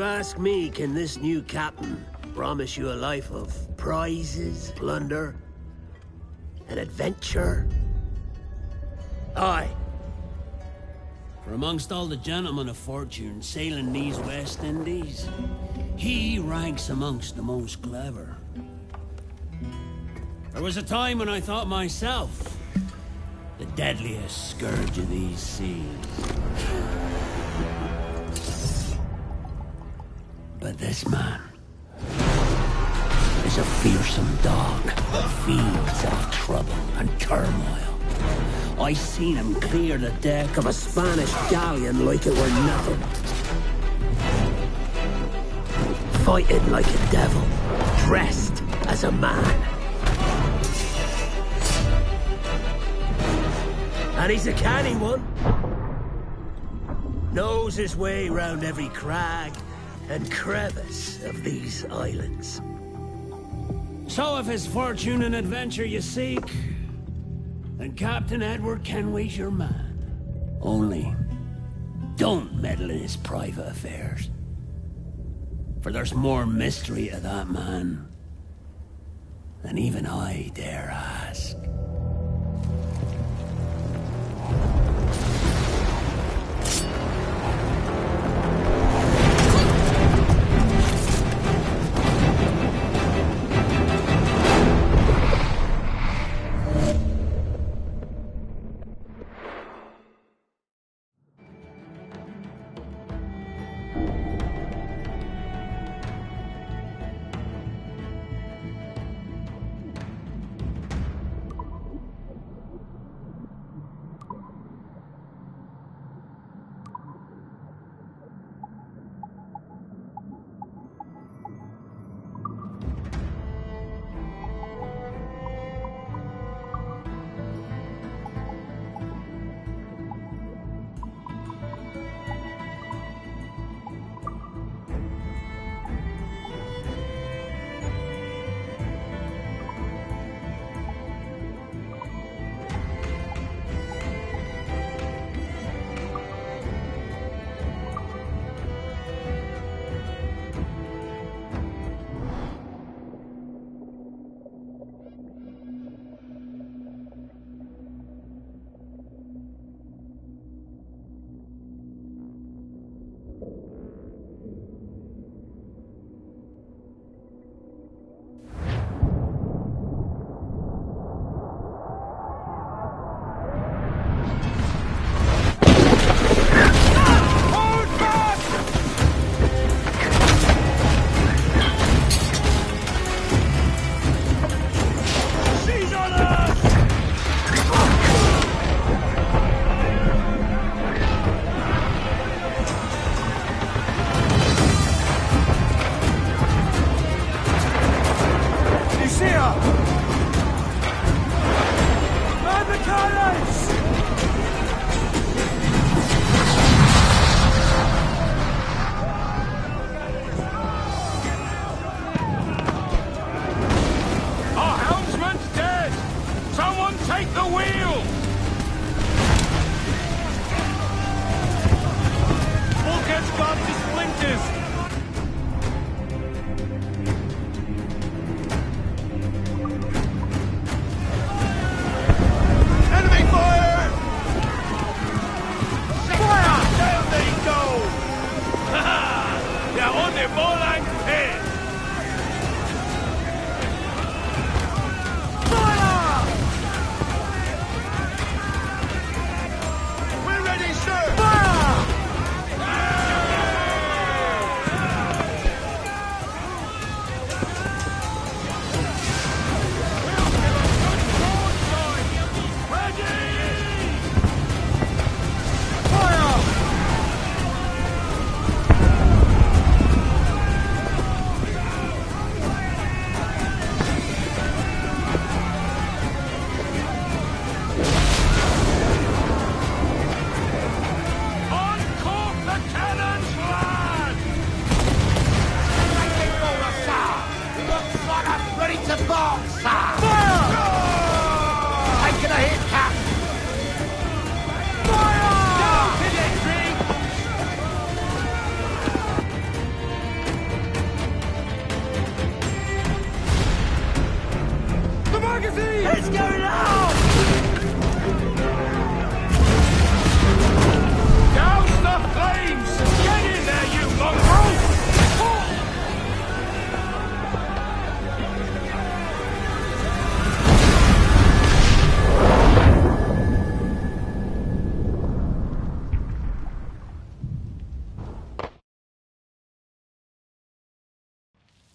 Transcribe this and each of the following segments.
you ask me, can this new captain promise you a life of prizes, plunder, and adventure? Aye. For amongst all the gentlemen of fortune sailing these West Indies, he ranks amongst the most clever. There was a time when I thought myself the deadliest scourge of these seas. But this man is a fearsome dog that feeds off trouble and turmoil. I seen him clear the deck of a Spanish galleon like it were nothing. Fighting like a devil, dressed as a man. And he's a canny one. Knows his way round every crag and crevice of these islands. So if it's fortune and adventure you seek, then Captain Edward Kenway's your man. Only, don't meddle in his private affairs. For there's more mystery to that man than even I dare ask.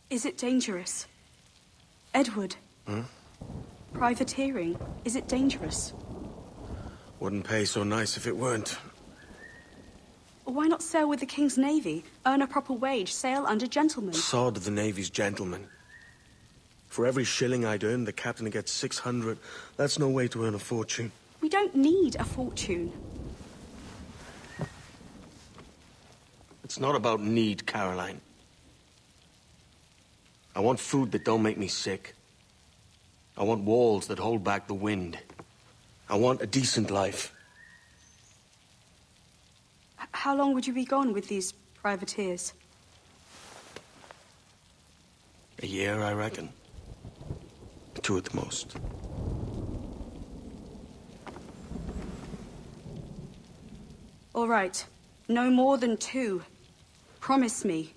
Is it dangerous? Edward? Hmm? Privateering, is it dangerous? Wouldn't pay so nice if it weren't. Why not sail with the King's Navy? Earn a proper wage, sail under gentlemen. Sod the Navy's gentlemen. For every shilling I'd earn, the captain gets 600. That's no way to earn a fortune. We don't need a fortune. It's not about need, Caroline. I want food that don't make me sick. I want walls that hold back the wind. I want a decent life. How long would you be gone with these privateers? A year, I reckon. 2 at the most. All right. No more than 2. Promise me.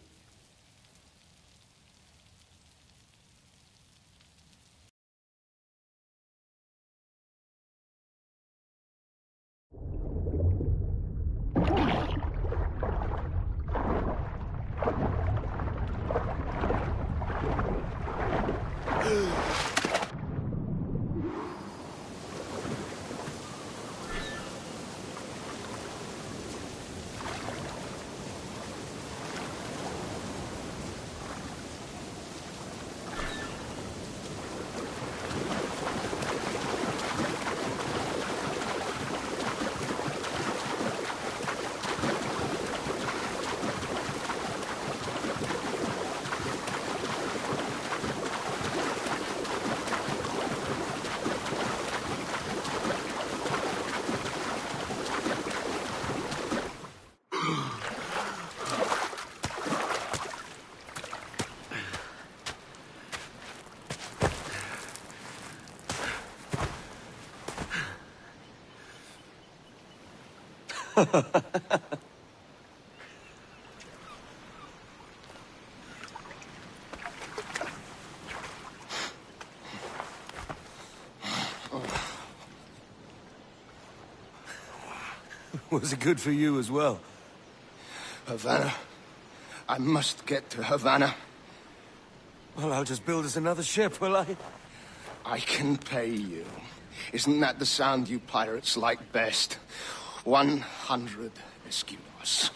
Was it good for you as well? Havana. I must get to Havana. Well, I'll just build us another ship, will I? I can pay you. Isn't that the sound you pirates like best? 100 escudos.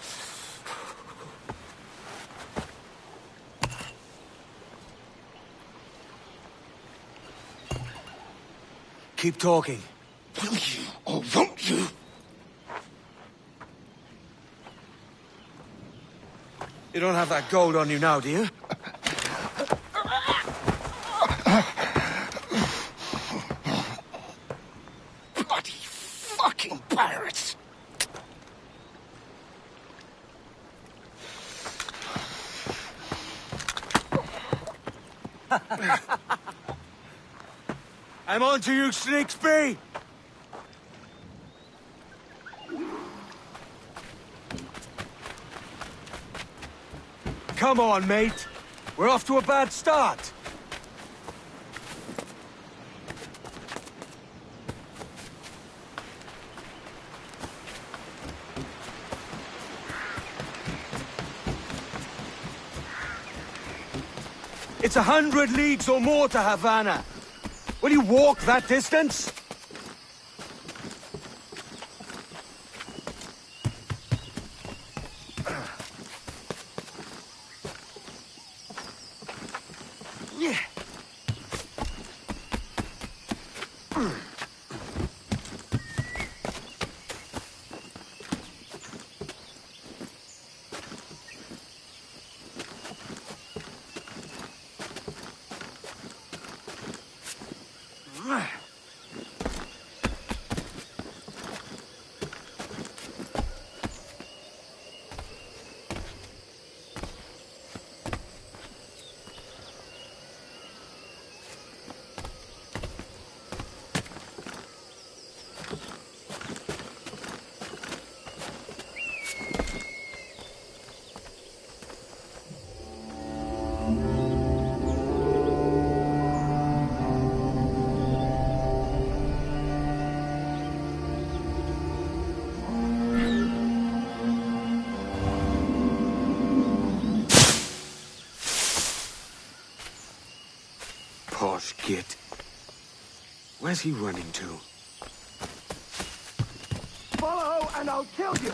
Keep talking. Will you or won't you? You don't have that gold on you now, do you? Bloody fucking pirates! I'm on to you, Snakesby! Come on, mate. We're off to a bad start. It's 100 leagues or more to Havana. Will you walk that distance? Yeah. Gosh, Git. Where's he running to? Follow, and I'll kill you!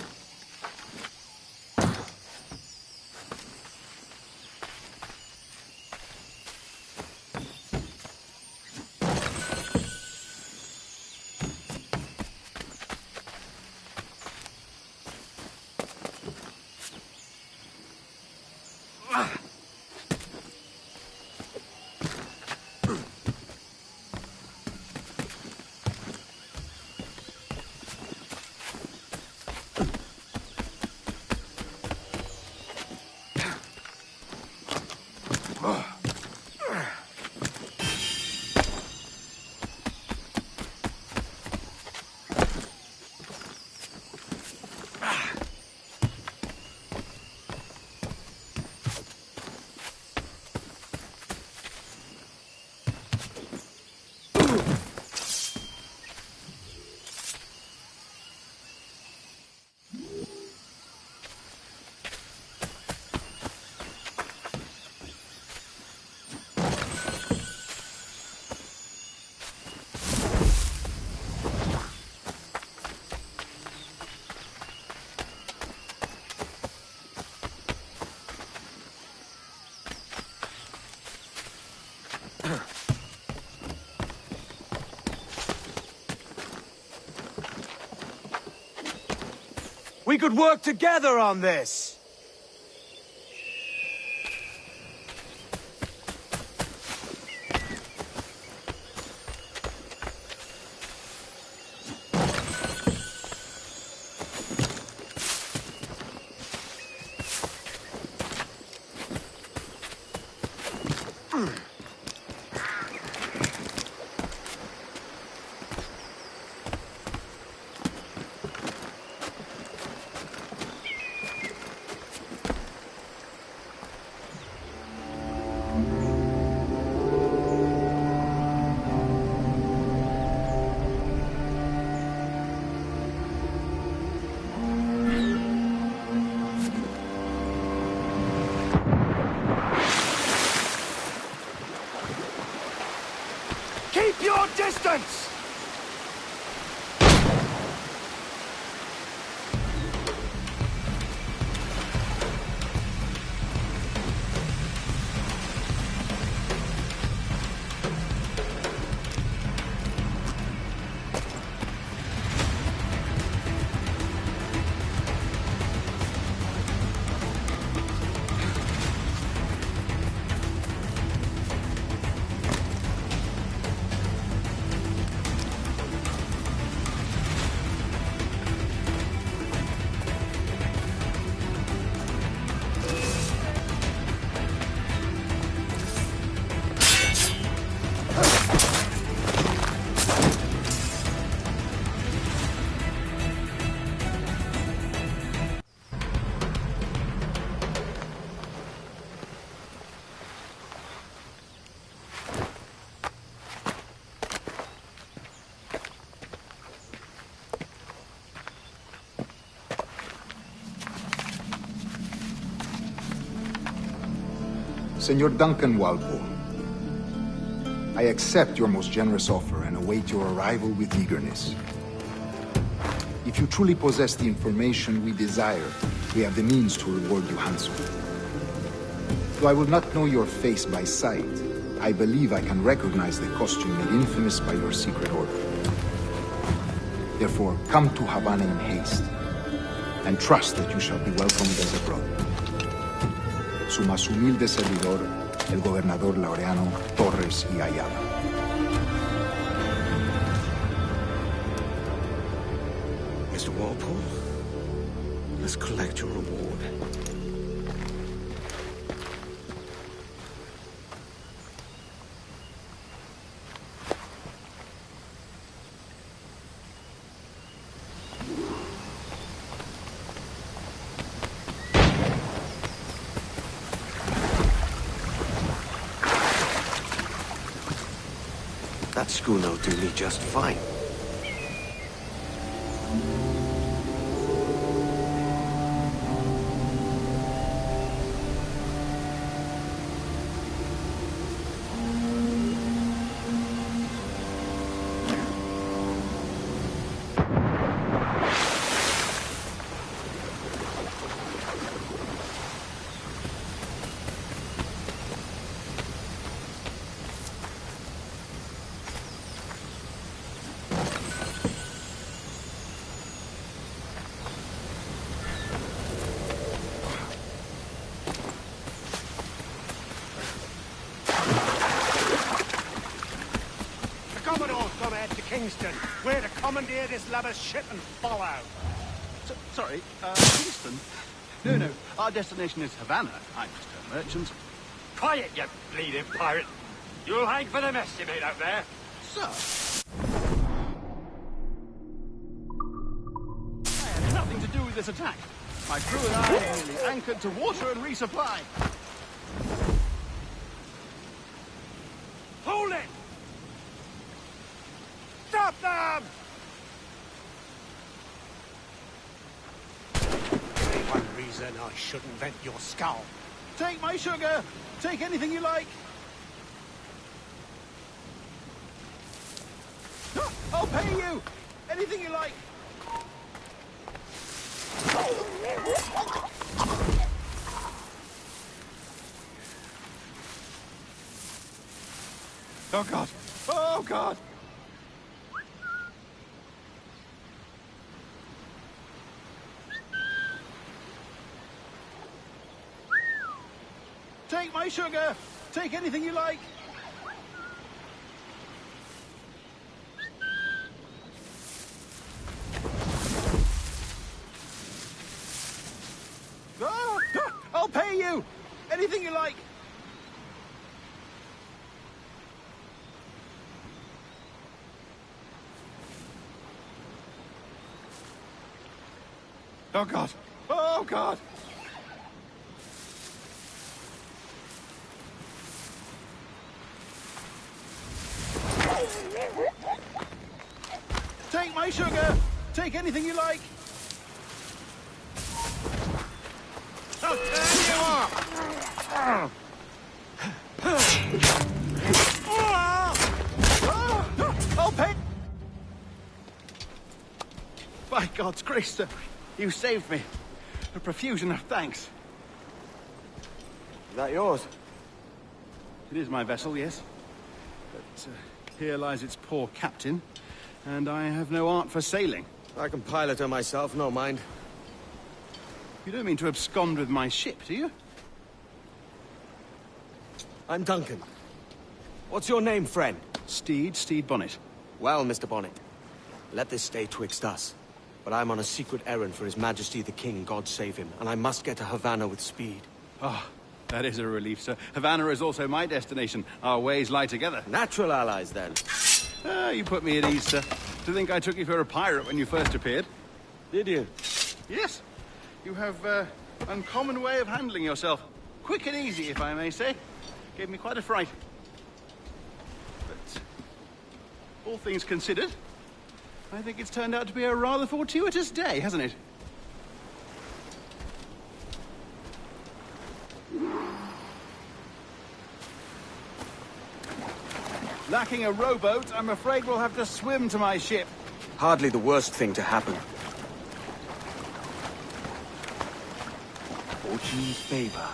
We could work together on this! Keep your distance! Senor Duncan Walpole, I accept your most generous offer and await your arrival with eagerness. If you truly possess the information we desire, we have the means to reward you handsomely. Though I will not know your face by sight, I believe I can recognize the costume made infamous by your secret order. Therefore, come to Havana in haste, and trust that you shall be welcomed as a brother. Su más humilde servidor, el gobernador Laureano Torres y Ayala. Mr. Walpole, let's collect your reward. That schooner will do me just fine. Kingston. We're to commandeer this lubber's ship and follow. Sorry, Kingston? No, our destination is Havana. I'm just a merchant. Quiet, you bleeding pirate. You'll hang for the mess you made out there. Sir? I had nothing to do with this attack. My crew and I merely anchored to water and resupply. Hold it! Stop them! One reason I shouldn't vent your skull. Take my sugar! Take anything you like! I'll pay you! Anything you like! Oh, God! Oh, God! Take my sugar! Take anything you like! I'll pay you! Anything you like! Oh, God! Oh, God! Take my sugar! Take anything you like! I'll turn you off! I'll pay! By God's grace, sir, you saved me. A profusion of thanks. Is that yours? It is my vessel, yes. But here lies its poor captain, and I have no art for sailing. I can pilot her myself, no mind. You don't mean to abscond with my ship, do you? I'm Duncan. What's your name, friend? Steed Bonnet. Well, Mr. Bonnet, let this stay twixt us. But I'm on a secret errand for His Majesty the King, God save him, and I must get to Havana with speed. Ah, that is a relief, sir. Havana is also my destination. Our ways lie together. Natural allies, then. You put me at ease, sir. To think I took you for a pirate when you first appeared. Did you? Yes. You have an uncommon way of handling yourself. Quick and easy, if I may say. Gave me quite a fright. But all things considered, I think it's turned out to be a rather fortuitous day, hasn't it? Lacking a rowboat, I'm afraid we'll have to swim to my ship. Hardly the worst thing to happen. Fortune's favor.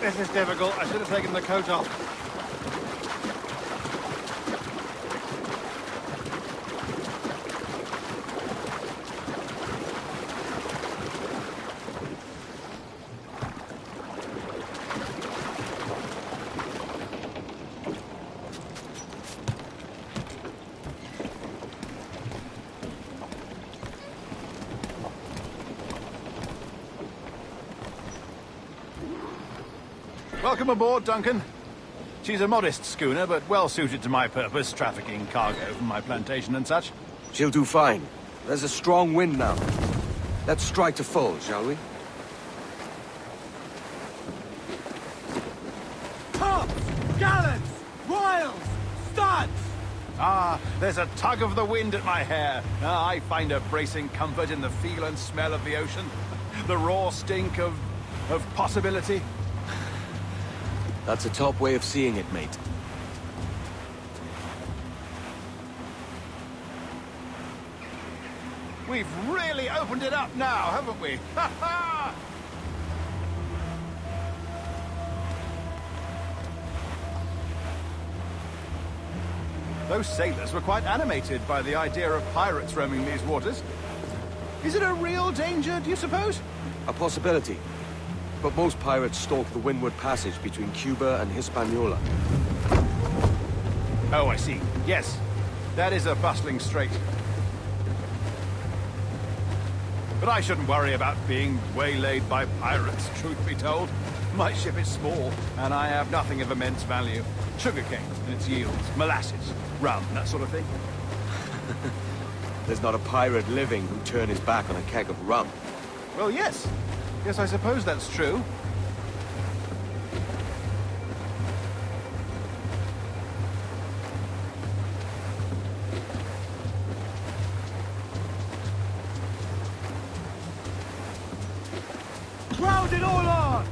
This is difficult. I should have taken the coat off. Welcome aboard, Duncan. She's a modest schooner, but well suited to my purpose, trafficking cargo from my plantation and such. She'll do fine. There's a strong wind now. Let's strike to full, shall we? Tops! Gallants! Royals! Studs! Ah, there's a tug of the wind at my hair. I find a bracing comfort in the feel and smell of the ocean. The raw stink of possibility. That's a top way of seeing it, mate. We've really opened it up now, haven't we? Ha ha! Those sailors were quite animated by the idea of pirates roaming these waters. Is it a real danger, do you suppose? A possibility. But most pirates stalk the windward passage between Cuba and Hispaniola. Oh, I see. Yes. That is a bustling strait. But I shouldn't worry about being waylaid by pirates, truth be told. My ship is small, and I have nothing of immense value. Sugarcane and its yields, molasses, rum, that sort of thing. There's not a pirate living who'd turn his back on a keg of rum. Well, yes. Yes, I suppose that's true. Crowd it all on!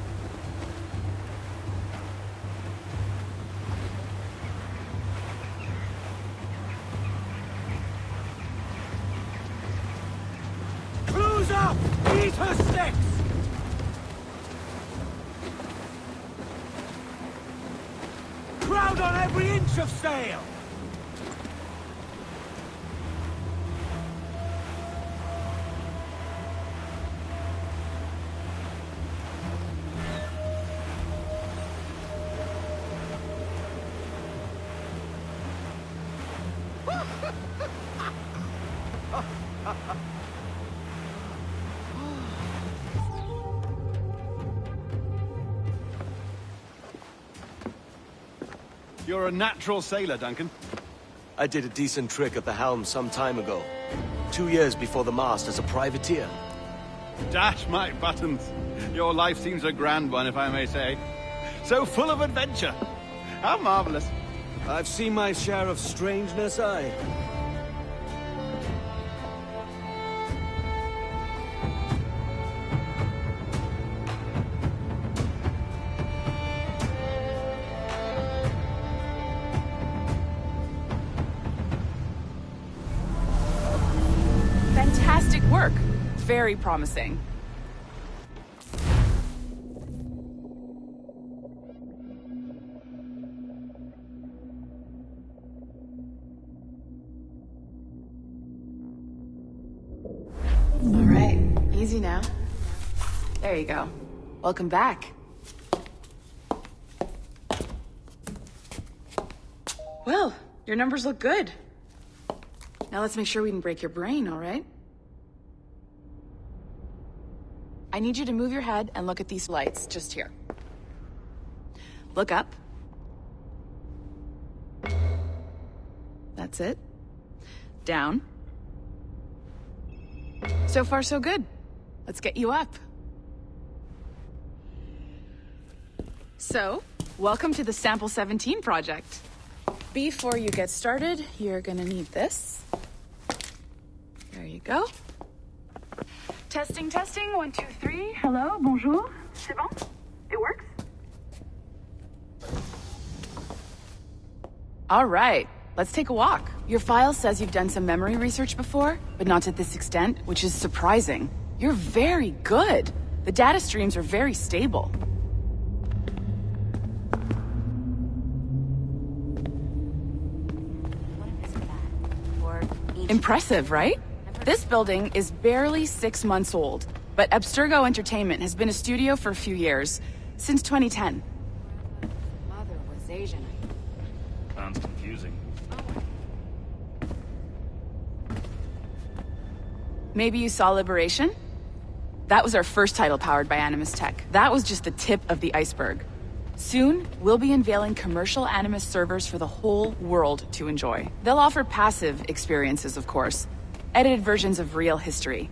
Cruise up! Eat her sticks! Crowd on every inch of sail! You're a natural sailor, Duncan. I did a decent trick at the helm some time ago. 2 years before the mast as a privateer. Dash my buttons. Your life seems a grand one, if I may say. So full of adventure. How marvelous. I've seen my share of strangeness, aye. Fantastic work. Very promising. All right, easy now. There you go. Welcome back. Well, your numbers look good. Now let's make sure we can break your brain, all right? I need you to move your head and look at these lights just here. Look up. That's it. Down. So far, so good. Let's get you up. So, welcome to the Sample 17 project. Before you get started, you're gonna need this. There you go. Testing, testing, 1, 2, 3. Hello, bonjour. C'est bon? It works? All right, let's take a walk. Your file says you've done some memory research before, but not to this extent, which is surprising. You're very good. The data streams are very stable. Impressive, right? This building is barely 6 months old, but Abstergo Entertainment has been a studio for a few years, since 2010. Mother was Asian. Sounds confusing. Maybe you saw Liberation? That was our first title powered by Animus Tech. That was just the tip of the iceberg. Soon, we'll be unveiling commercial Animus servers for the whole world to enjoy. They'll offer passive experiences, of course. Edited versions of real history.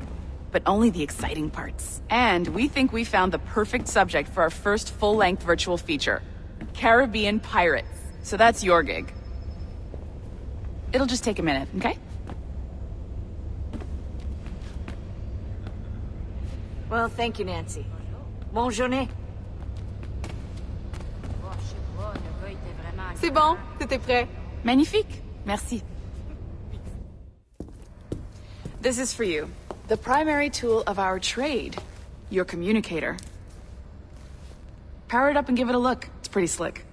But only the exciting parts. And we think we found the perfect subject for our first full-length virtual feature. Caribbean pirates. So that's your gig. It'll just take a minute, okay? Well, thank you, Nancy. Bonne journée. C'est bon, t'étais prêt. Magnifique. Merci. This is for you. The primary tool of our trade. Your communicator. Power it up and give it a look. It's pretty slick.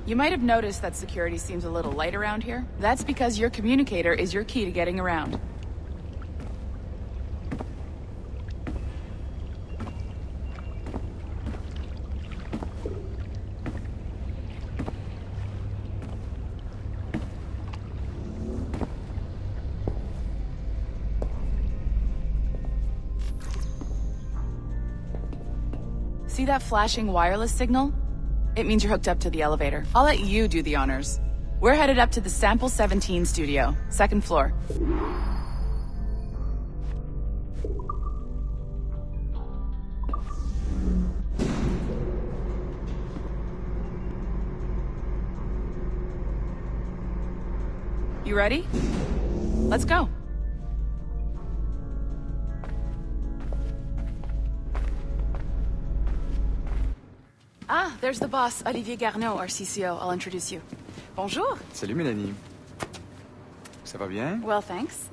You might have noticed that security seems a little light around here. That's because your communicator is your key to getting around. See that flashing wireless signal? It means you're hooked up to the elevator. I'll let you do the honors. We're headed up to the Sample 17 studio, 2nd floor. You ready? Let's go. Ah, there's the boss, Olivier Garneau, our CCO. I'll introduce you. Bonjour. Salut, Mélanie. Ça va bien? Well, thanks.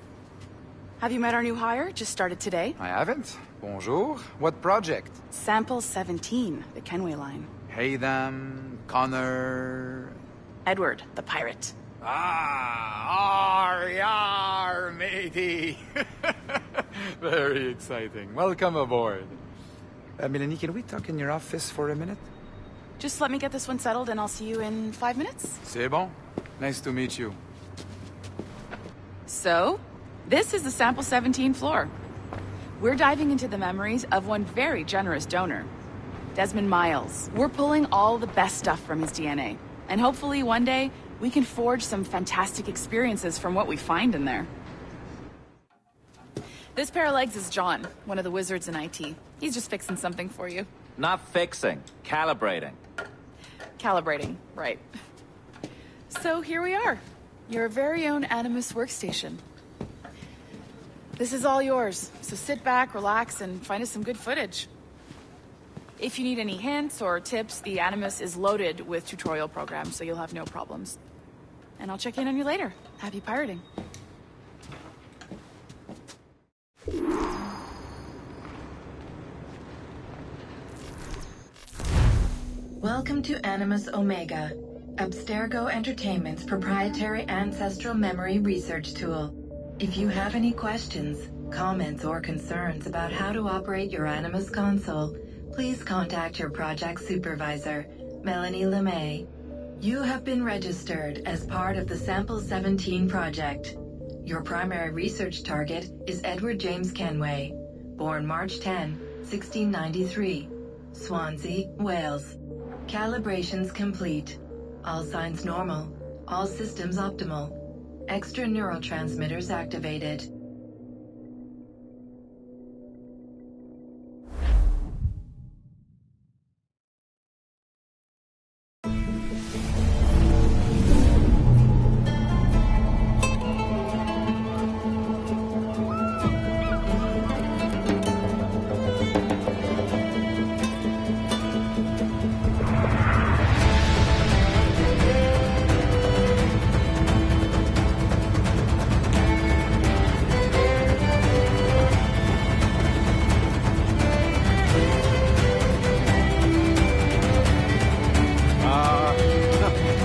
Have you met our new hire? Just started today. I haven't. Bonjour. What project? Sample 17, the Kenway line. Hey them, Connor... Edward, the pirate. Ah, yar, matey. Very exciting. Welcome aboard. Mélanie, can we talk in your office for a minute? Just let me get this one settled and I'll see you in 5 minutes. C'est bon. Nice to meet you. So, this is the Sample 17 floor. We're diving into the memories of one very generous donor, Desmond Miles. We're pulling all the best stuff from his DNA. And hopefully one day, we can forge some fantastic experiences from what we find in there. This pair of legs is John, one of the wizards in IT. He's just fixing something for you. Not fixing, calibrating. Calibrating, right. So here we are, your very own Animus workstation. This is all yours, so sit back, relax, and find us some good footage. If you need any hints or tips, the Animus is loaded with tutorial programs, so you'll have no problems. And I'll check in on you later. Happy pirating. Welcome to Animus Omega, Abstergo Entertainment's proprietary ancestral memory research tool. If you have any questions, comments, or concerns about how to operate your Animus console, please contact your project supervisor, Melanie LeMay. You have been registered as part of the Sample 17 project. Your primary research target is Edward James Kenway, born March 10, 1693, Swansea, Wales. Calibrations complete. All signs normal. All systems optimal. Extra neurotransmitters activated.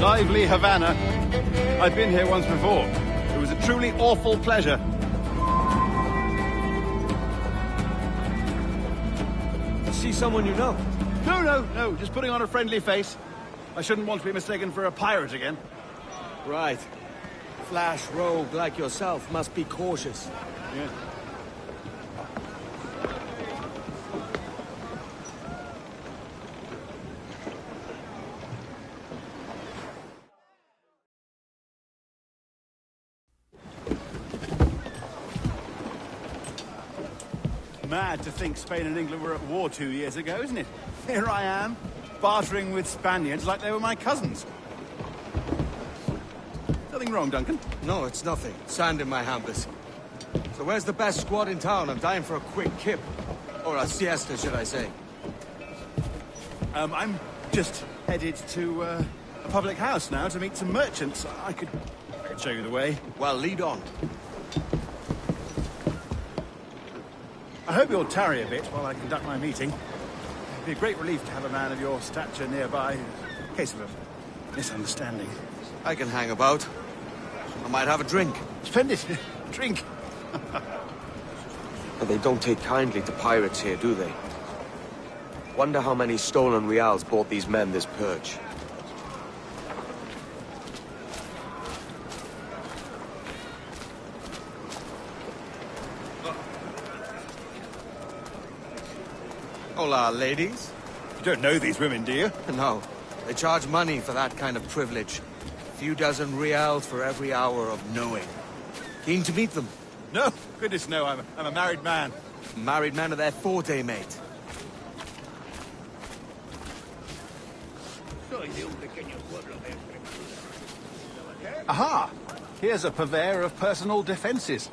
Lively Havana. I've been here once before. It was a truly awful pleasure. See someone you know? No. Just putting on a friendly face. I shouldn't want to be mistaken for a pirate again. Right. Flash rogue like yourself must be cautious. Yeah. Mad to think Spain and England were at war 2 years ago, isn't it? Here I am, bartering with Spaniards like they were my cousins. Nothing wrong, Duncan? No, it's nothing. Sand in my hampers. So where's the best squad in town? I'm dying for a quick kip. Or a siesta, should I say. I'm just headed to a public house now to meet some merchants. I could show you the way. Well, lead on. I hope you'll tarry a bit while I conduct my meeting. It'd be a great relief to have a man of your stature nearby in case of a misunderstanding. I can hang about. I might have a drink. Splendid. Drink. But they don't take kindly to pirates here, do they? Wonder how many stolen reals bought these men this purge. Hola, ladies. You don't know these women, do you? No. They charge money for that kind of privilege. A few dozen reals for every hour of knowing. Keen to meet them? No. Goodness, no. I'm a married man. Married man of their forte, mate. Aha! Here's a purveyor of personal defenses.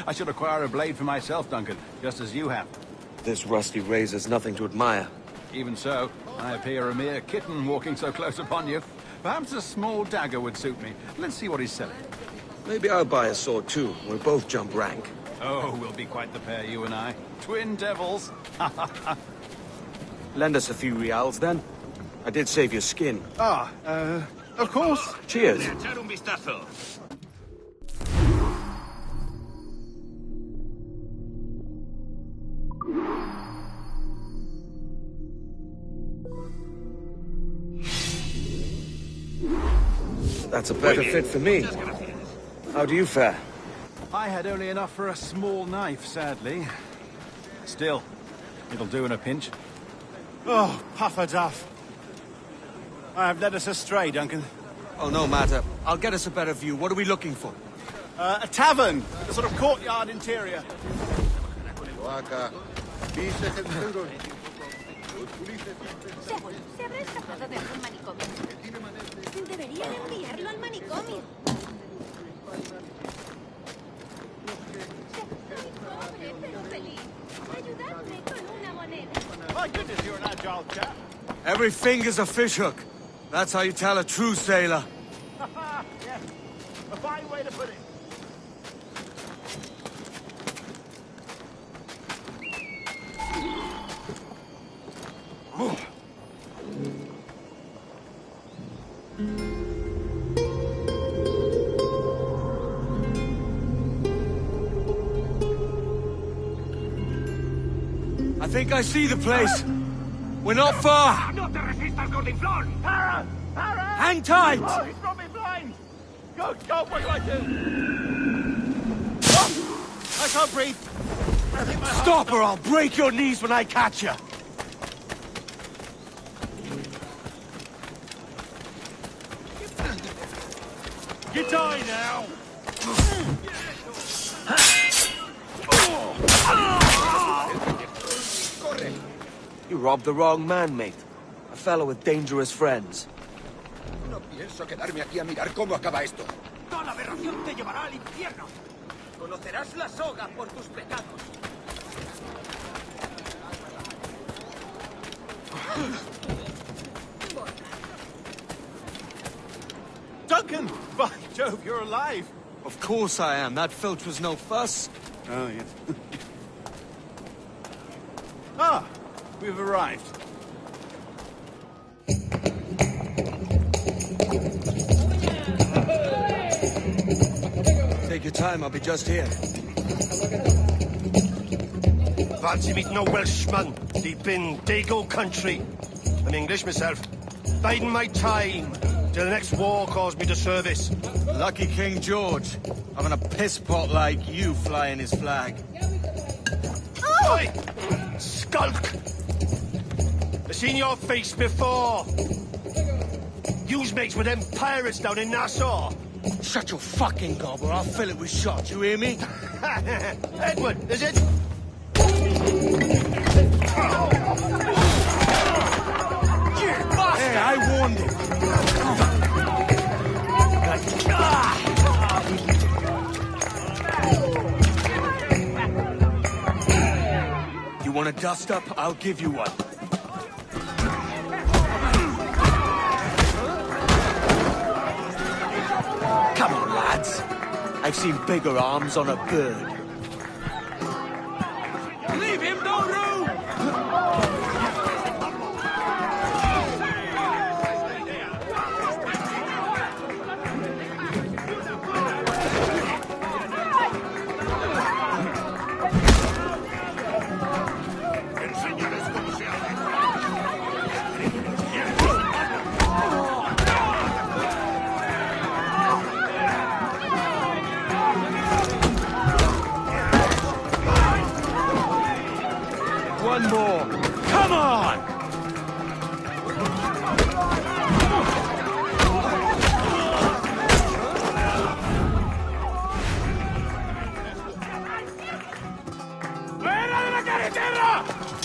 I should acquire a blade for myself, Duncan, just as you have. This rusty razor's nothing to admire. Even so, I appear a mere kitten walking so close upon you. Perhaps a small dagger would suit me. Let's see what he's selling. Maybe I'll buy a sword too. We'll both jump rank. Oh, we'll be quite the pair, you and I. Twin devils. Lend us a few reals, then. I did save your skin. Of course. Cheers. That's a better fit for me. How do you fare? I had only enough for a small knife, sadly. Still, it'll do in a pinch. Oh, puffer duff. I have led us astray, Duncan. Oh, no matter. I'll get us a better view. What are we looking for? A tavern, a sort of courtyard interior. Deberían enviarlo al manicomio. Pobre, pero feliz. Ayudadme con una moneda. My goodness, you're an agile chap. Every finger's a fishhook. That's how you tell a true sailor. Yes, a fine way to put it. I think I see the place. We're not far. ¡No te resistas, gordinflón! Hang tight! Oh, he's got me blind! Go, what do I do? Oh, I can't breathe. I think my heart... Stop or I'll break your knees when I catch you. You die now! You robbed the wrong man, mate. A fellow with dangerous friends. No pienso quedarme aquí a mirar cómo acaba esto. ¡Toda la aberración te llevará al infierno! Conocerás la soga por tus pecados. Duncan! By Jove, you're alive! Of course I am. That filch was no fuss. Oh, yes. Ah! We've arrived. Take your time, I'll be just here. Fancy meeting a Welshman deep in Dago country. I'm English myself. Biding my time till the next war calls me to service. Lucky King George, having a piss pot like you flying his flag. Oi! Skulk! I've seen your face before. You's mates with them pirates down in Nassau. Shut your fucking gob or I'll fill it with shot, you hear me? Edward, is it? Hey, I warned him. You want a dust-up? I'll give you one. Come on, lads. I've seen bigger arms on a bird. Leave him no room!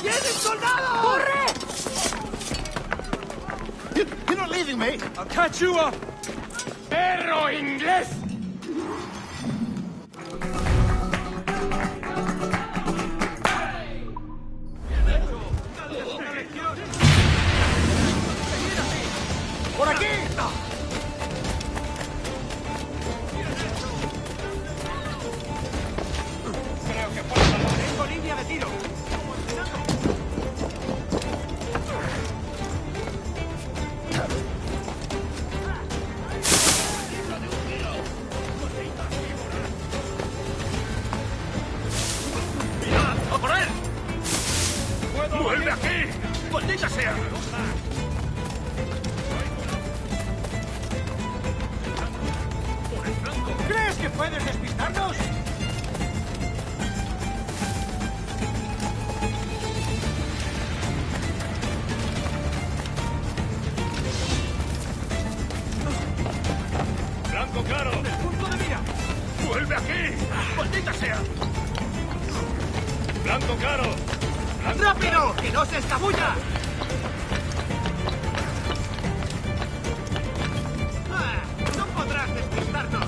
¡Vienen soldados! ¡Corre! You're not leaving me! I'll catch you up! ¡Perro inglés! ¡Por aquí! Creo que puedo salvar. ¡Tengo línea de tiro! ¡A por él! ¡Vuelve aquí! ¡Maldita sea! ¿Crees que puedes despistarnos? ¡Blanco claro! ¡En el punto de mira! ¡Vuelve aquí! ¡Maldita sea! ¡Blanco claro! ¡Blanco ¡Rápido! claro! ¡Que no se escabulla! ¡Ah! ¡No podrás despistarnos!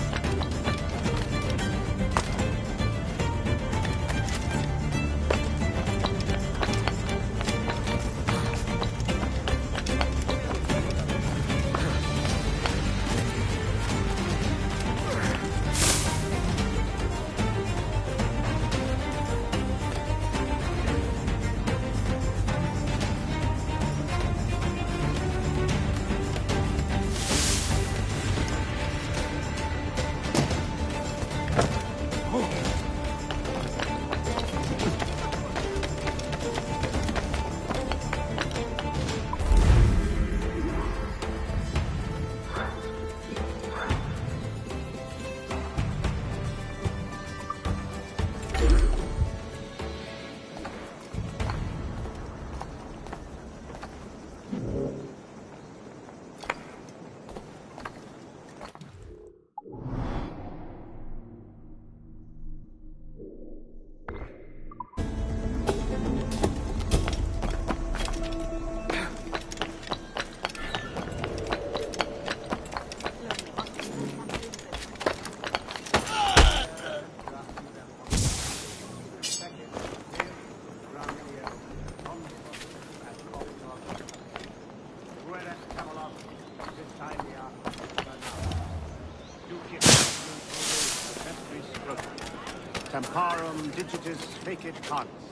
Temparum digitis fecit canis,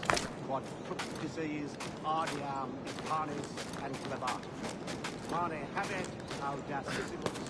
quod fructices ardiam panis and clevatus. Mane habet audacissimus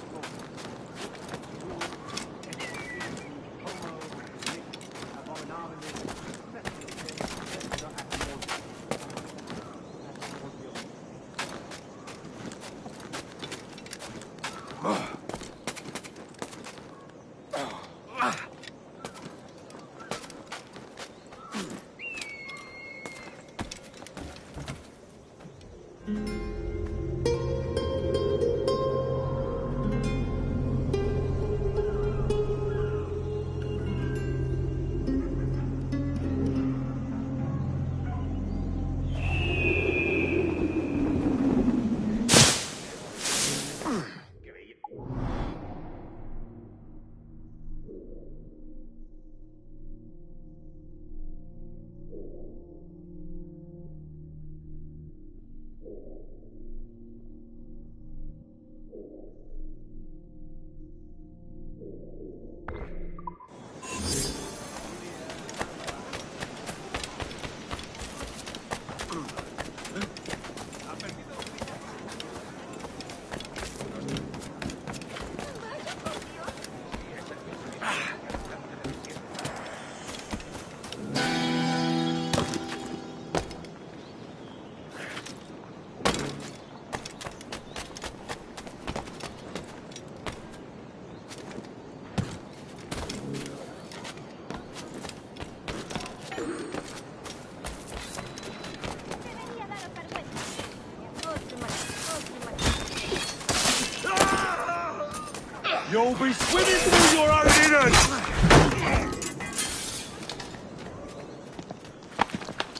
You'll be swimming through your own innards!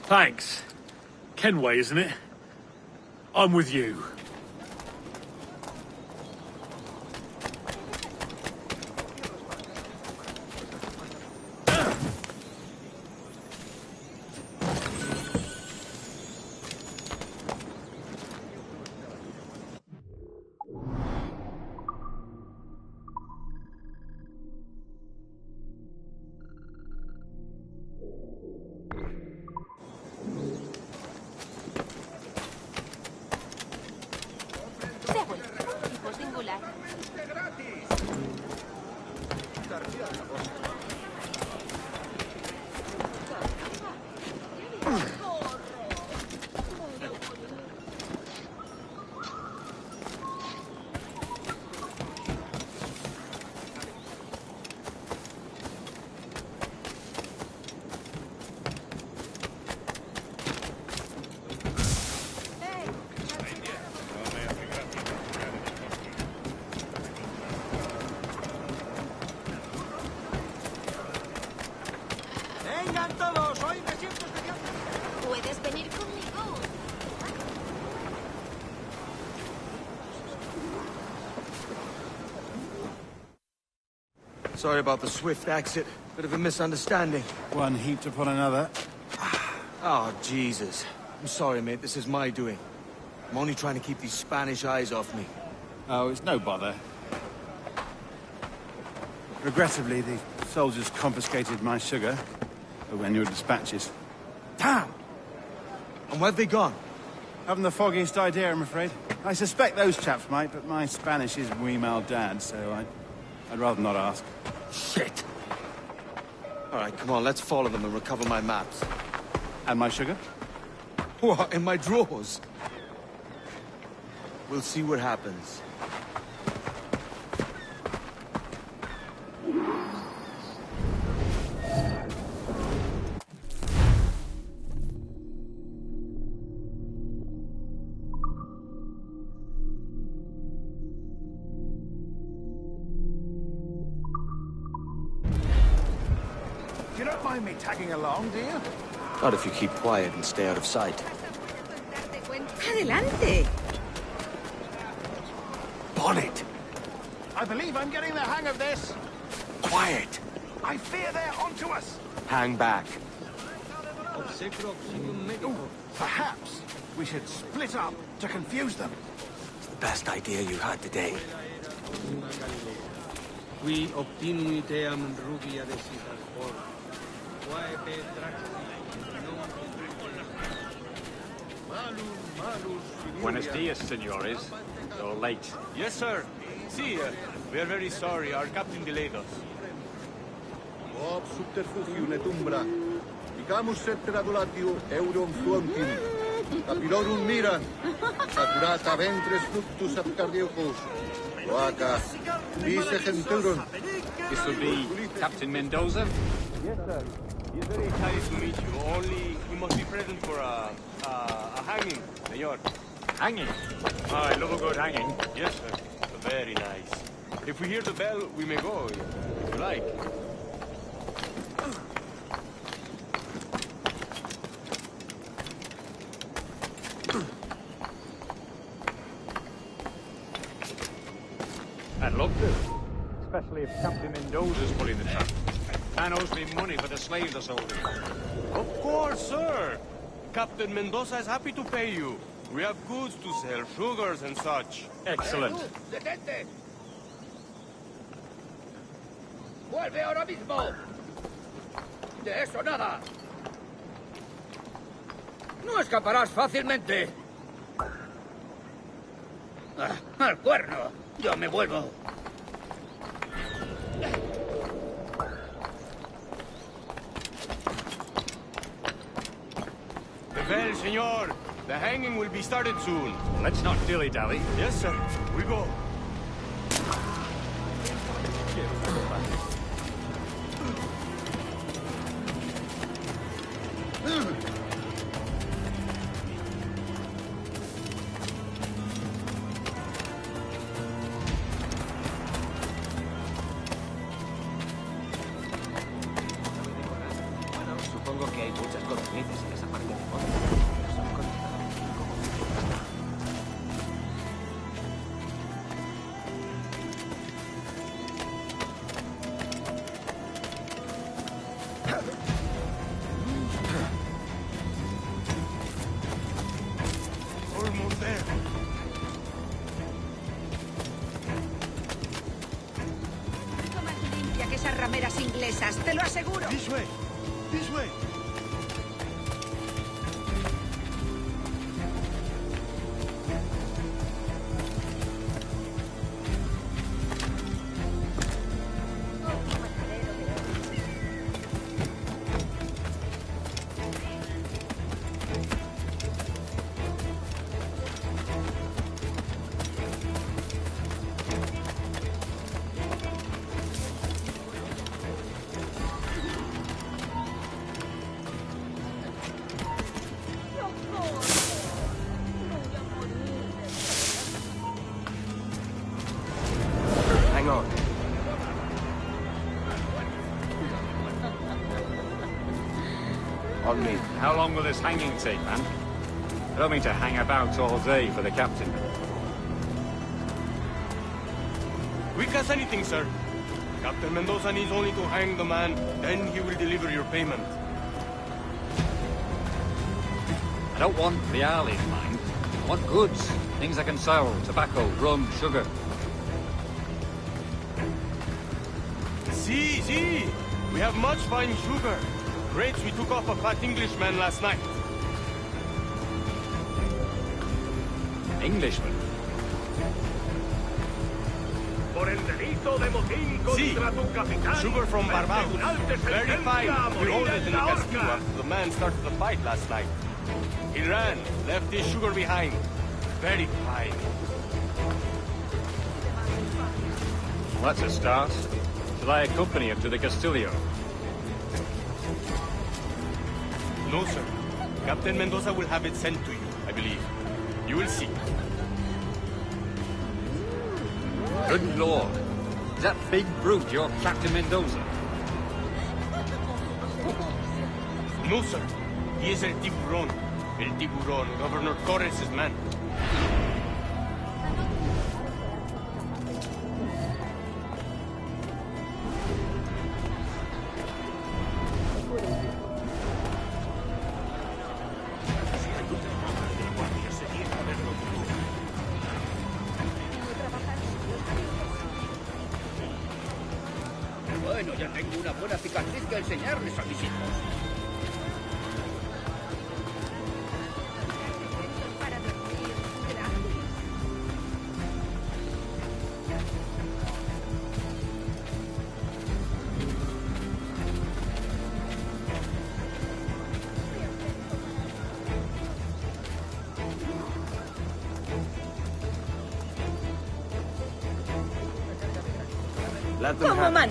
Thanks. Kenway, isn't it? I'm with you. Puedes venir conmigo. Sorry about the swift exit. Bit of a misunderstanding. One heaped upon another. Oh, Jesus. I'm sorry, mate. This is my doing. I'm only trying to keep these Spanish eyes off me. Oh, it's no bother. Regrettably, the soldiers confiscated my sugar when your dispatches. Damn! And where've they gone? Haven't the foggiest idea, I'm afraid. I suspect those chaps might, but my Spanish is muy mal dad, so I'd rather not ask. Shit! All right, come on, let's follow them and recover my maps. And my sugar? What, in my drawers? We'll see what happens. You don't mind me tagging along, do you? Not if you keep quiet and stay out of sight. Adelante. Bonnet! I believe I'm getting the hang of this. Quiet! I fear they're onto us. Hang back. Ooh, perhaps we should split up to confuse them. It's the best idea you had today. Qui optimum ideam rubia decidas por. Buenos dias, senores. You're late. Yes, sir. See, we are very sorry. Our captain delayed us. Ob subterfugium et umbra. Dicamus semper adulatio eurum frontim. Capilorum miran. Saturata ventres fructus abcardiocus. Loaca. Vice genturum. This will be Captain Mendoza? Yes, sir. It's very nice to meet you. Only you must be present for a hanging, senor. Hanging? Oh, I love a good hanging. Yes, sir. Very nice. If we hear the bell, we may go, if you like. I'd love to. Especially if Captain Mendoza's pulling the trap. Man owes me money for the slaves I sold him. Of course, sir. Captain Mendoza is happy to pay you. We have goods to sell, sugars and such. Excellent. ¡Detente! ¡Vuelve ahora mismo! ¡De eso nada! ¡No escaparás fácilmente! ¡Al cuerno! ¡Yo me vuelvo! The bell, senor. The hanging will be started soon. Let's not dilly-dally. Yes, sir. We go. Supongo que hay muchas codornices en esa parte del monte. Son esas rameras inglesas, te lo aseguro. This way. This way. Hang on. On me. How long will this hanging take, man? I don't mean to hang about all day for the captain. Quick as anything, sir. Captain Mendoza needs only to hang the man, then he will deliver your payment. I don't want real in mind. I want goods. Things I can sell. Tobacco, rum, sugar. See. We have much fine sugar. Crates we took off a fat Englishman last night. Englishman? Por el delito de motín contra tu capitán. Sugar from Barbados. Very fine. We hold it in the castillo after the man started the fight last night. He ran, left his sugar behind. Very fine. Well, that's a start. Shall I accompany him to the Castillo? No, sir. Captain Mendoza will have it sent to you, I believe. You will see. Good lord. Is that big brute your Captain Mendoza? No, sir. He is El Tiburón. El Tiburón, Governor Torres' man. Bueno, ya tengo una buena cicatriz que enseñarles a mis hijos. Como man.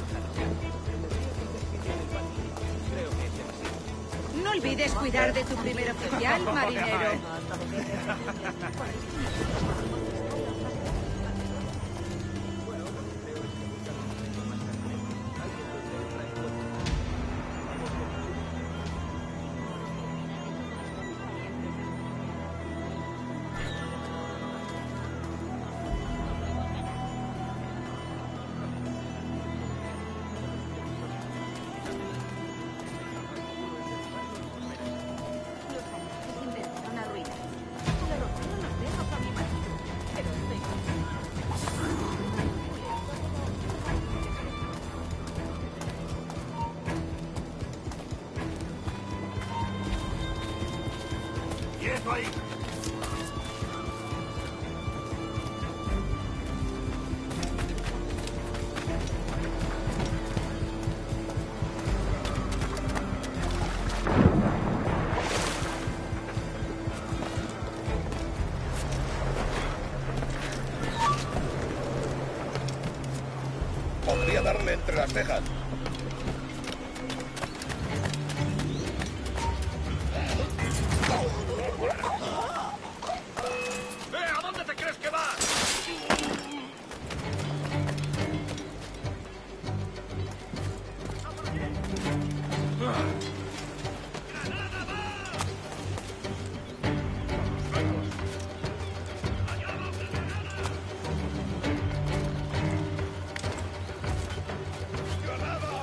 No olvides cuidar de tu primer oficial, marinero. ¡Quieto ahí! Podría darle entre las cejas. ¿A dónde te crees que vas? ¡Granada!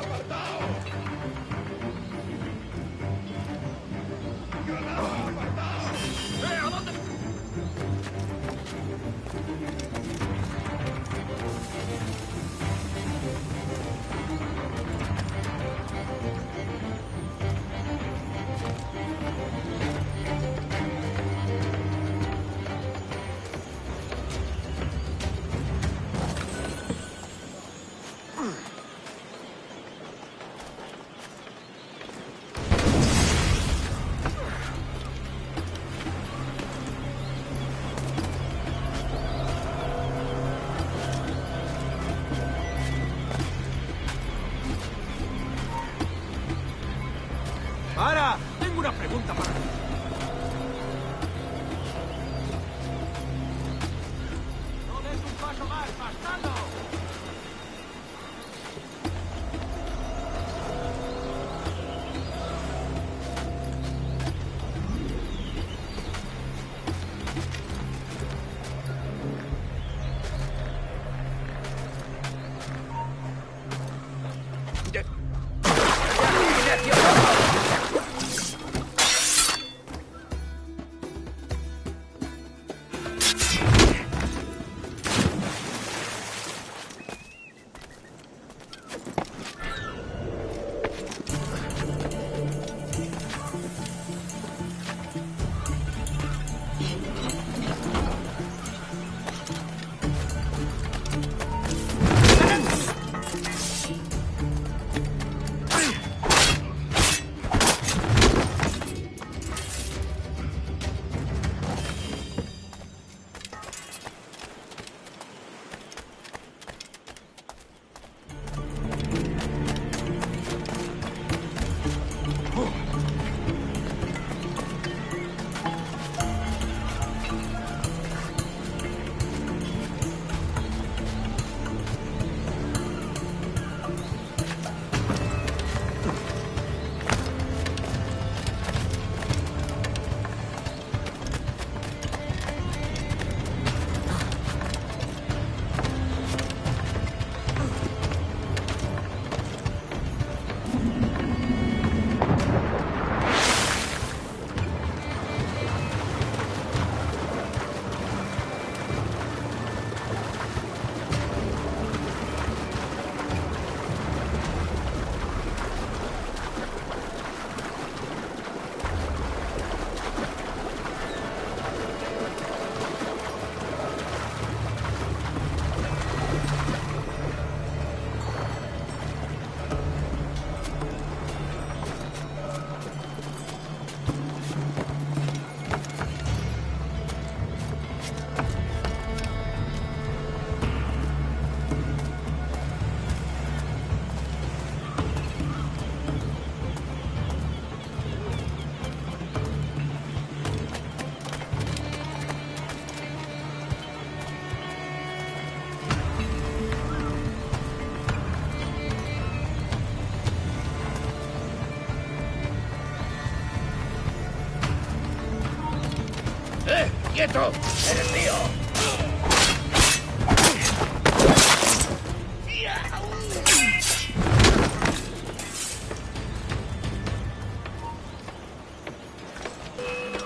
¡Para! Tengo una pregunta para ti. ¡No des un paso más, bastardo! ¡Quieto! ¡Eres mío!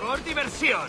¡Por diversión!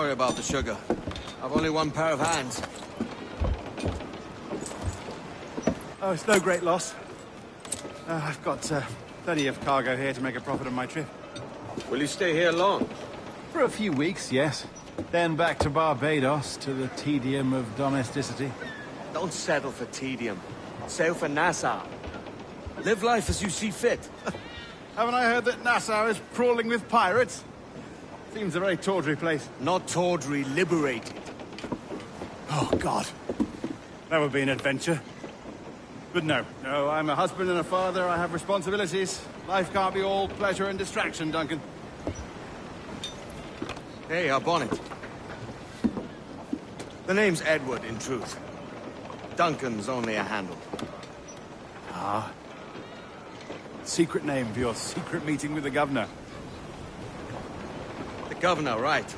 Sorry about the sugar. I've only one pair of hands. Oh, it's no great loss. I've got plenty of cargo here to make a profit on my trip. Will you stay here long? For a few weeks, yes. Then back to Barbados, to the tedium of domesticity. Don't settle for tedium. Sail for Nassau. Live life as you see fit. Haven't I heard that Nassau is crawling with pirates? Seems a very tawdry place. Not tawdry, liberated. Oh, God. That would be an adventure. But no, I'm a husband and a father. I have responsibilities. Life can't be all pleasure and distraction, Duncan. Hey, our bonnet. The name's Edward, in truth. Duncan's only a handle. Ah. Secret name for your secret meeting with the governor. The governor, right.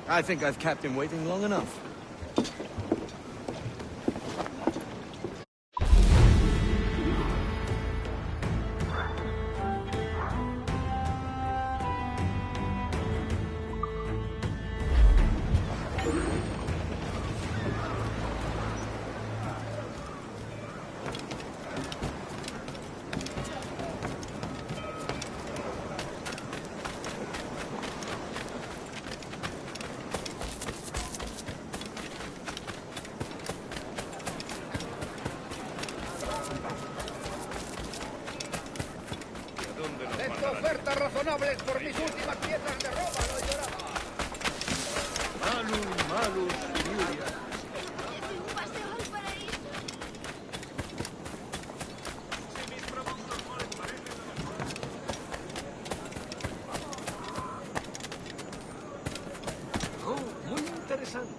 I think I've kept him waiting long enough. Ofertas razonables por mis últimas piezas de ropa, lo lloraba. Malus, Julia. Oh, muy interesante.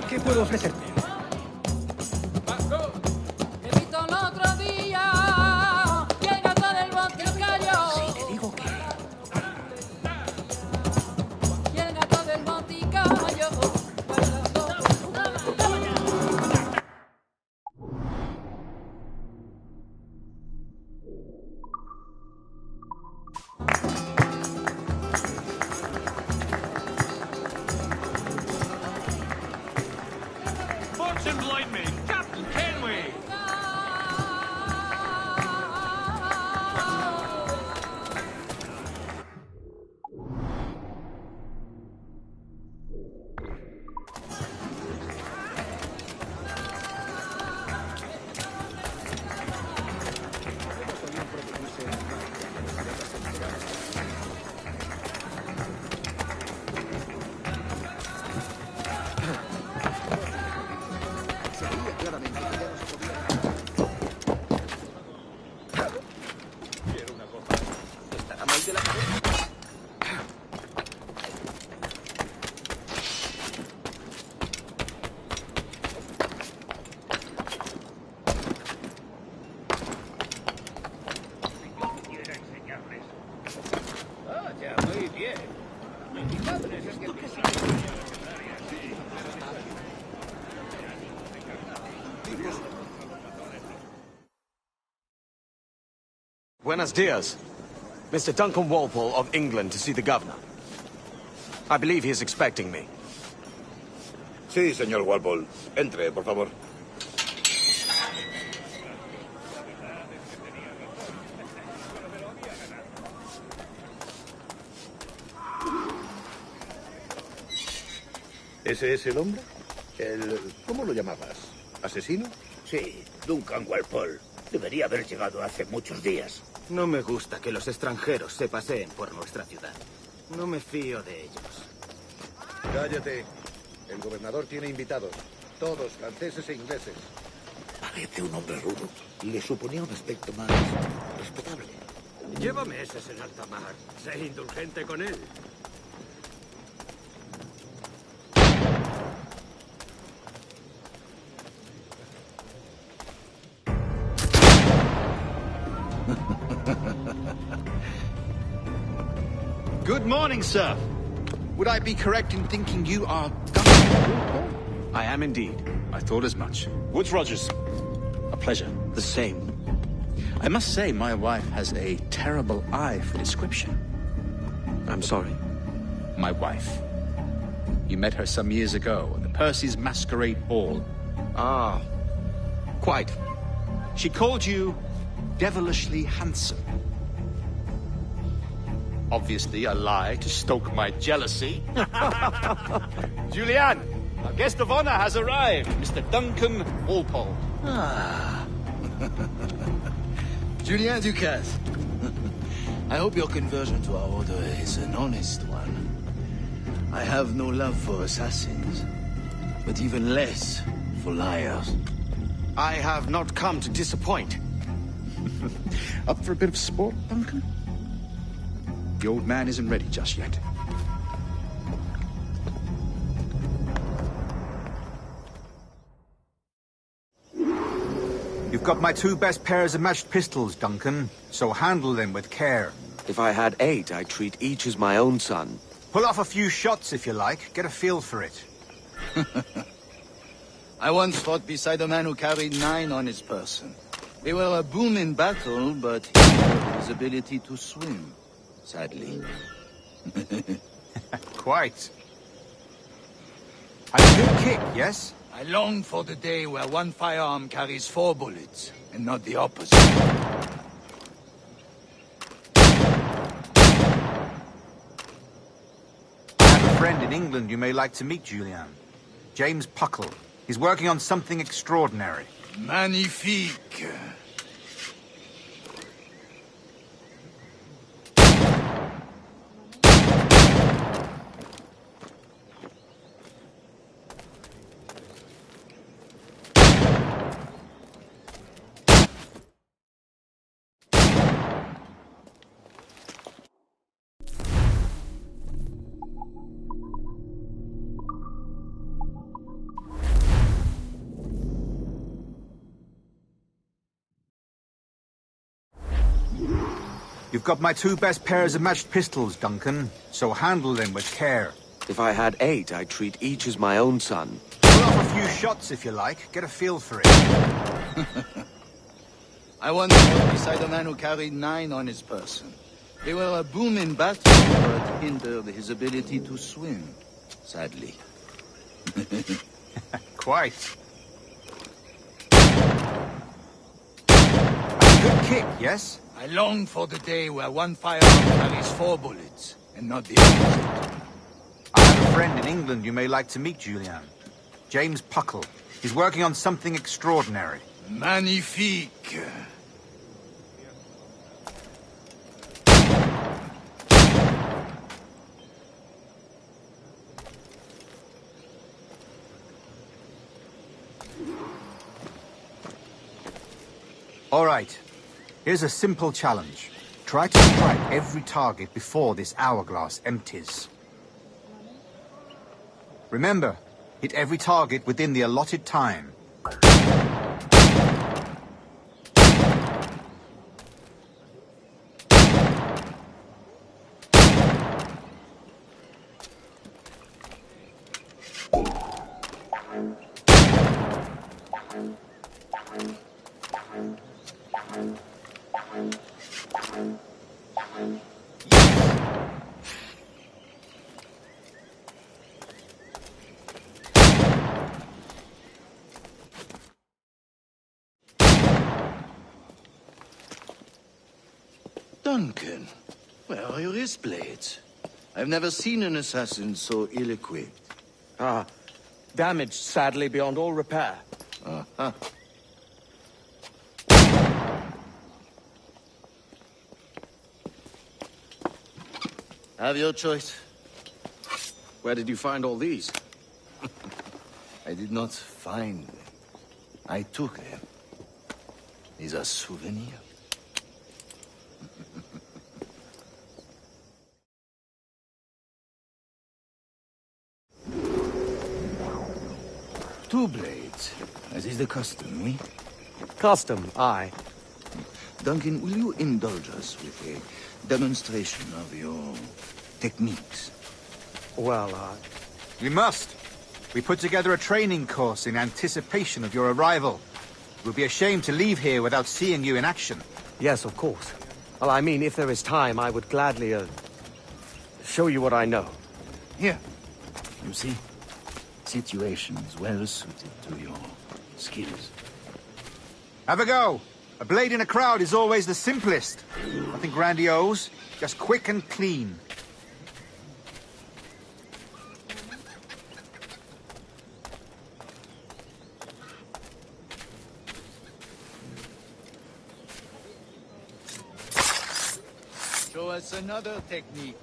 ¿Qué puedo ofrecerte? He visto el otro día y el gato del boticario. Sí, te digo que... Y el gato del boticario. Buenos dias. Mr. Duncan Walpole of England to see the governor. I believe he is expecting me. Sí, señor Walpole. Entre, por favor. ¿Ese es el hombre? ¿Cómo lo llamabas? ¿Asesino? Sí, Duncan Walpole. Debería haber llegado hace muchos días. No me gusta que los extranjeros se paseen por nuestra ciudad. No me fío de ellos. Cállate. El gobernador tiene invitados. Todos franceses e ingleses. Parece un hombre rudo. Le suponía un aspecto más respetable. Lleva meses en alta mar. Sé indulgente con él. Good morning, sir. Would I be correct in thinking you are Duncan? I am indeed. I thought as much. Woods Rogers. A pleasure. The same. I must say, my wife has a terrible eye for description. I'm sorry. My wife. You met her some years ago at the Percy's Masquerade Ball. Ah, quite. She called you devilishly handsome. Obviously a lie to stoke my jealousy. Julianne, our guest of honor has arrived, Mr. Duncan Walpole. Ah. Julien Ducasse. I hope your conversion to our order is an honest one. I have no love for assassins, but even less for liars. I have not come to disappoint. Up for a bit of sport, Duncan? The old man isn't ready just yet. You've got my 2 best pairs of matched pistols, Duncan, so handle them with care. If I had 8, I'd treat each as my own son. Pull off a few shots if you like. Get a feel for it. I once fought beside a man who carried 9 on his person. They were a boom in battle, but he had his ability to swim, sadly. Quite. Had a good kick, yes? I long for the day where one firearm carries 4 bullets, and not the opposite. I have a friend in England you may like to meet, Julian. James Puckle. He's working on something extraordinary. Magnifique. You've got my 2 best pairs of matched pistols, Duncan, so handle them with care. If I had 8, I'd treat each as my own son. Pull off a few shots if you like. Get a feel for it. I once fought beside a man who carried 9 on his person. They were a boom in battle, but hindered his ability to swim, sadly. Quite. Had a good kick, yes? I long for the day where one firearm carries 4 bullets, and not the opposite. I have a friend in England you may like to meet, Julian. James Puckle. He's working on something extraordinary. Magnifique. All right. Here's a simple challenge. Try to strike every target before this hourglass empties. Remember, hit every target within the allotted time. Duncan, where are your wrist blades? I've never seen an assassin so ill-equipped. Ah, damaged sadly beyond all repair. Uh-huh. Have your choice. Where did you find all these? I did not find them. I took them. These are souvenirs. Two blades, as is the custom, oui? Custom, aye. Duncan, will you indulge us with a demonstration of your techniques? Well, We must. We put together a training course in anticipation of your arrival. It would be a shame to leave here without seeing you in action. Yes, of course. Well, I mean, if there is time, I would gladly, show you what I know. Here. You see? Situations well suited to your skills. Have a go. A blade in a crowd is always the simplest. Nothing grandiose, just quick and clean. Show us another technique.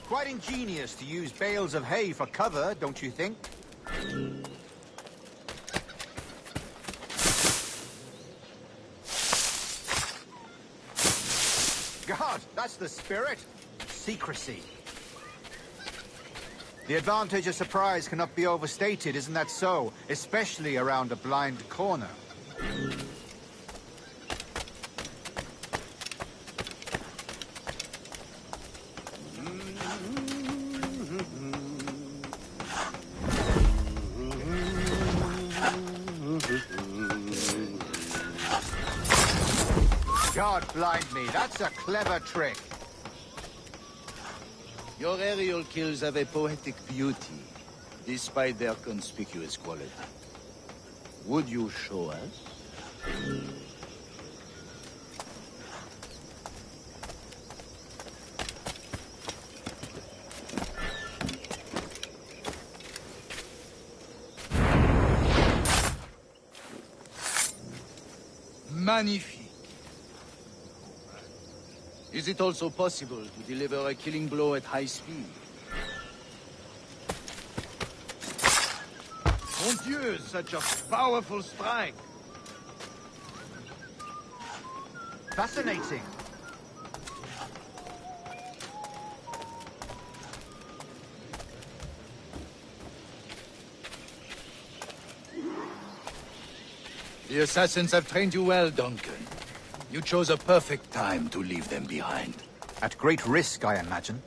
Quite ingenious to use bales of hay for cover, don't you think? God, that's the spirit. Secrecy. The advantage of surprise cannot be overstated, isn't that so? Especially around a blind corner. God blind me, that's a clever trick. Your aerial kills have a poetic beauty, despite their conspicuous quality. Would you show us? Magnifique. Is it also possible to deliver a killing blow at high speed? Mon Dieu, such a powerful strike! Fascinating. The assassins have trained you well, Duncan. You chose a perfect time to leave them behind. At great risk, I imagine.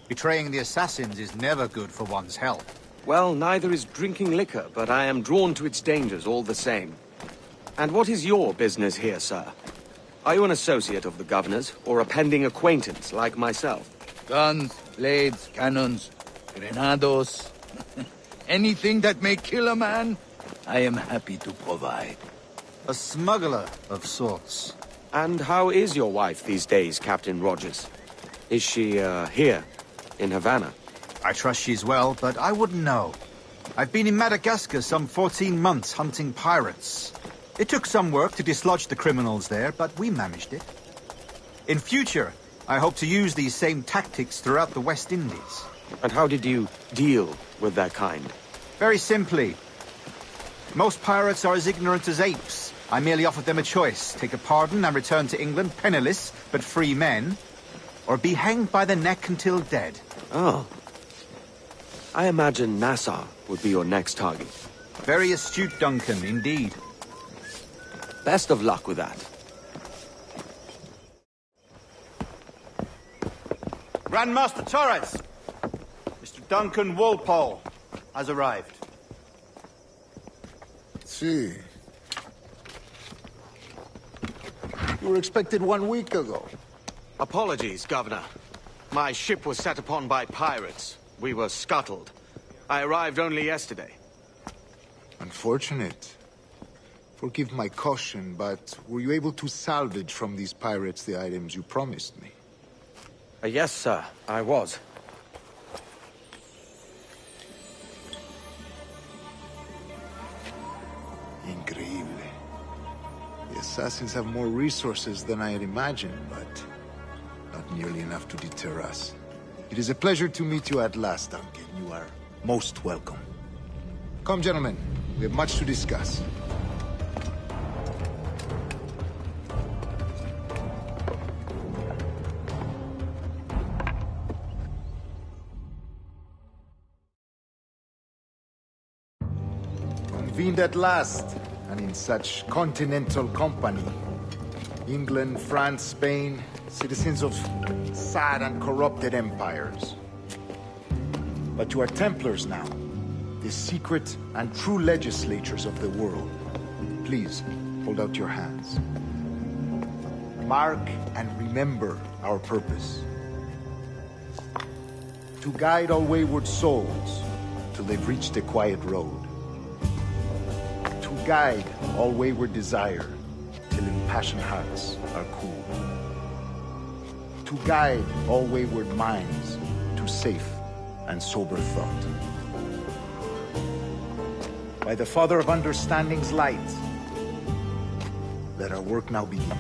Betraying the assassins is never good for one's health. Well, neither is drinking liquor, but I am drawn to its dangers all the same. And what is your business here, sir? Are you an associate of the governor's, or a pending acquaintance like myself? Guns, blades, cannons, grenados. Anything that may kill a man, I am happy to provide. A smuggler of sorts. And how is your wife these days, Captain Rogers? Is she, here, in Havana? I trust she's well, but I wouldn't know. I've been in Madagascar some 14 months hunting pirates. It took some work to dislodge the criminals there, but we managed it. In future, I hope to use these same tactics throughout the West Indies. And how did you deal with that kind? Very simply. Most pirates are as ignorant as apes. I merely offered them a choice. Take a pardon and return to England penniless, but free men. Or be hanged by the neck until dead. Oh. I imagine Nassau would be your next target. Very astute, Duncan, indeed. Best of luck with that. Grandmaster Torres! Mr. Duncan Walpole has arrived. See. You were expected 1 week ago. Apologies, Governor. My ship was set upon by pirates. We were scuttled. I arrived only yesterday. Unfortunate. Forgive my caution, but were you able to salvage from these pirates the items you promised me? Yes, sir, I was. Increíble. The assassins have more resources than I had imagined, but not nearly enough to deter us. It is a pleasure to meet you at last, Duncan. You are most welcome. Come, gentlemen. We have much to discuss. Convened at last, and in such continental company. England, France, Spain, citizens of sad and corrupted empires. But you are Templars now, the secret and true legislators of the world. Please, hold out your hands. Mark and remember our purpose. To guide all wayward souls till they've reached a quiet road. To guide all wayward desire till impassioned hearts are cool. To guide all wayward minds to safe and sober thought. By the Father of Understanding's light, let our work now begin.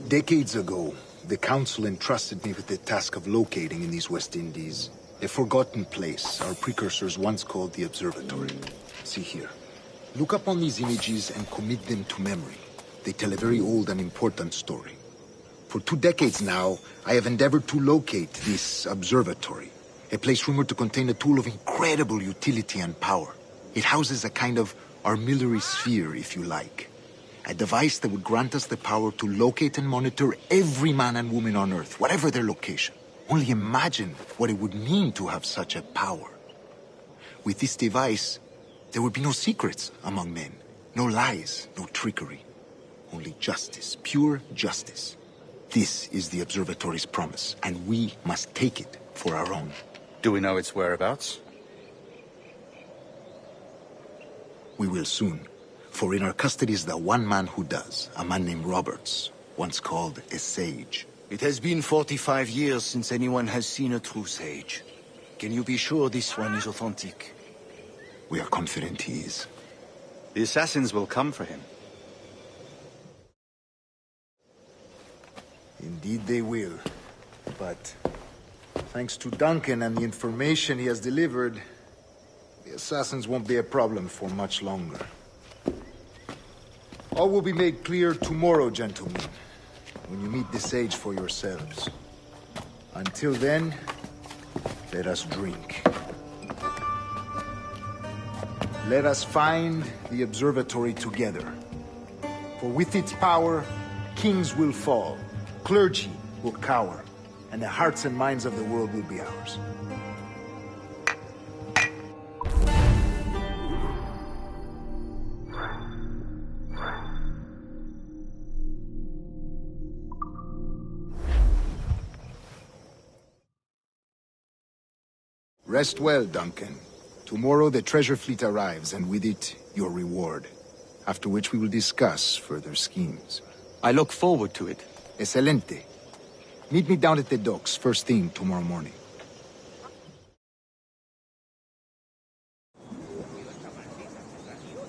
Decades ago, the Council entrusted me with the task of locating in these West Indies a forgotten place our precursors once called the Observatory. See here. Look upon these images and commit them to memory. They tell a very old and important story. For 2 decades now, I have endeavored to locate this observatory, a place rumored to contain a tool of incredible utility and power. It houses a kind of armillary sphere, if you like. A device that would grant us the power to locate and monitor every man and woman on Earth, whatever their location. Only imagine what it would mean to have such a power. With this device, there would be no secrets among men, no lies, no trickery. Only justice, pure justice. This is the observatory's promise, and we must take it for our own. Do we know its whereabouts? We will soon. For in our custody is the one man who does, a man named Roberts, once called a sage. It has been 45 years since anyone has seen a true sage. Can you be sure this one is authentic? We are confident he is. The assassins will come for him. Indeed they will. But thanks to Duncan and the information he has delivered, the assassins won't be a problem for much longer. All will be made clear tomorrow, gentlemen, when you meet the sage for yourselves. Until then, let us drink. Let us find the observatory together. For with its power, kings will fall, clergy will cower, and the hearts and minds of the world will be ours. Rest well, Duncan. Tomorrow the treasure fleet arrives, and with it, your reward. After which we will discuss further schemes. I look forward to it. Excelente. Meet me down at the docks first thing tomorrow morning.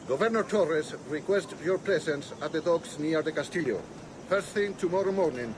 Governor Torres requests your presence at the docks near the Castillo. First thing tomorrow morning.